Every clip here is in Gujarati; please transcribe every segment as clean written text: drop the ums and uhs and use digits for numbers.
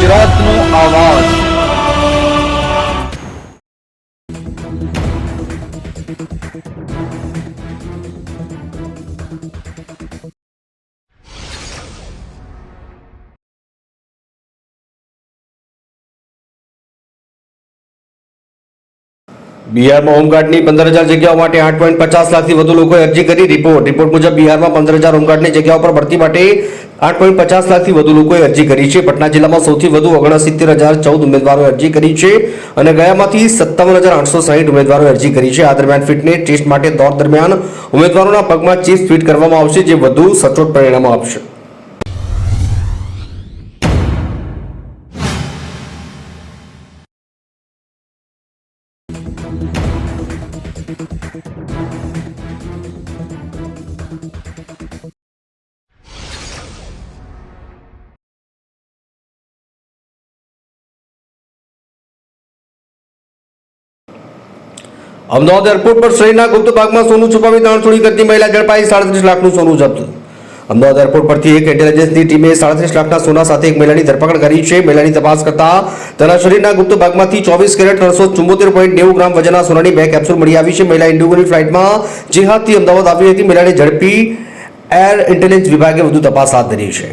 ગુજરાતનો આવાજ। બિહારમાં હોમગાર્ડની 15,000 જગ્યાઓ માટે 8.50 લાખથી વધુ લોકોએ અરજી કરી। રિપોર્ટ મુજબ બિહારમાં 15,000 હોમગાર્ડની જગ્યાઓ પર ભરતી માટે 8.50 લાખથી વધુ લોકોએ અરજી કરી છે। પટના જિલ્લામાં સૌથી વધુ 69,014 ઉમેદવારોએ અરજી કરી છે અને ગયામાંથી 57,860 ઉમેદવારોએ અરજી કરી છે। આ દરમિયાન ફિટનેસ ટેસ્ટ માટે દોડ દરમિયાન ઉમેદવારોના પગમાં ચિપ ફિટ કરવામાં આવશે, જે વધુ સચોટ પરિણામો આપશે। અમદાવાદ એરપોર્ટ પર શહેરના ગુપ્ત ભાગમાં સોનું છુપાવી દાણચોરી કરતી મહિલા ઝડપાઈ। 37 લાખનું સોનું જપ્ત। અમદાવાદ એરપોર્ટ પરથી એક ઇન્ટેલિજન્સની ટીમે 37 લાખના સોના સાથે એક મહિલાની ધરપકડ કરી છે। મહિલાની તપાસ કરતા તેના શરીરના ગુપ્ત ભાગમાંથી 24 કેરેટ 374.90 ગ્રામ વજનના સોનાની 2 કેપ્સ્યુલ મળી આવી છે। મહિલા ઇન્ડિગોની ફ્લાઇટમાં જેહાદથી અમદાવાદ આવી હતી। મહિલાને ઝડપી એર ઇન્ટેલિજન્સ વિભાગે વધુ તપાસ હાથ ધરી છે।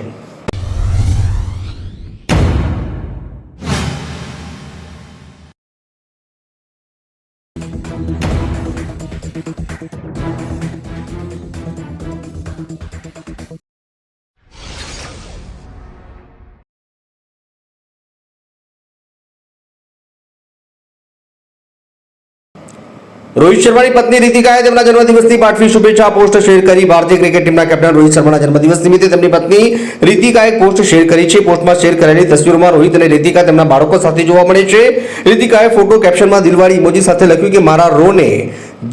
રોહિત શર્માની પત્ની રીતિકાએ તેમના જન્મદિવસની પાઠવી શુભેચ્છા પોસ્ટ શેર કરી। ભારતીય ક્રિકેટ ટીમના કેપ્ટન રોહિત શર્માના જન્મદિવસ નિમિત્તે તેમની પત્ની રીતિકાએ પોસ્ટ શેર કરી છે। પોસ્ટમાં શેર કરેલી તસવીરોમાં રોહિત અને રીતિકા તેમના બાળકો સાથે જોવા મળે છે। રીતિકાએ ફોટો કેપ્શનમાં દિલવાળી ઇમોજી સાથે લખ્યું કે મારા રોને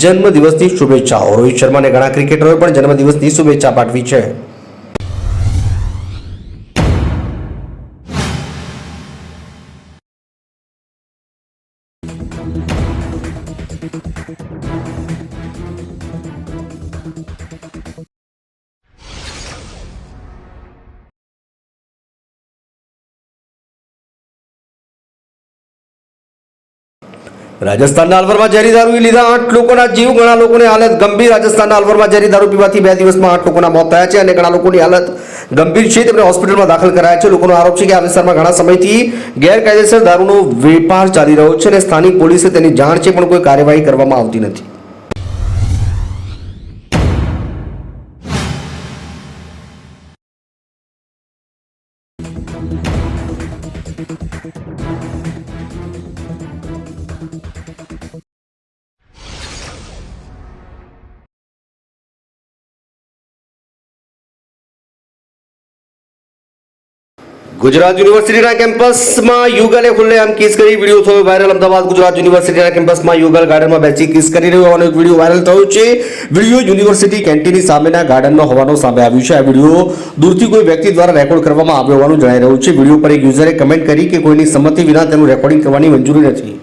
જન્મદિવસની શુભેચ્છાઓ। રોહિત શર્માને ઘણા ક્રિકેટરોએ પણ જન્મદિવસની શુભેચ્છા પાઠવી છે। રાજસ્થાનના અલવરમાં ઝેરી દારૂ લીધા 8 લોકોના જીવ, ઘણા લોકોની હાલત ગંભીર। રાજસ્થાનના અલવરમાં ઝેરી દારૂ પીવાથી 2 દિવસમાં 8 લોકોના મોત થયા છે અને ઘણા લોકોની હાલત ગંભીર છે। તેમને હોસ્પિટલમાં દાખલ કરાયા છે। લોકોનો આરોપ છે કે આ વિસ્તારમાં ઘણા સમયથી ગેરકાયદેસર દારૂનો વેપાર ચાલી રહ્યો છે અને સ્થાનિક પોલીસે તેની જાણ છે પણ કોઈ કાર્યવાહી કરવામાં આવતી નથી। ગુજરાત યુનિવર્સિટીના કેમ્પસમાં યુગલે ખુલ્લેઆમ કિસ કરી, વિડીયો થયો વાયરલ। અમદાવાદ ગુજરાત યુનિવર્સિટીના કેમ્પસમાં યુગલ ગાર્ડનમાં બેસી કિસ કરી રહ્યો હોવાનો એક વિડીયો વાયરલ થયો છે। વિડીયો યુનિવર્સિટી કેન્ટીનની સામેના ગાર્ડનમાં હોવાનો સામે આવ્યું છે। આ વિડીયો દૂરથી કોઈ વ્યક્તિ દ્વારા રેકોર્ડ કરવામાં આવ્યો હોવાનું જણાઈ રહ્યું છે। વિડીયો પર એક યુઝરે કમેન્ટ કરી કે કોઈની સંમતિ વિના તેનું રેકોર્ડિંગ કરવાની મંજૂરી નથી।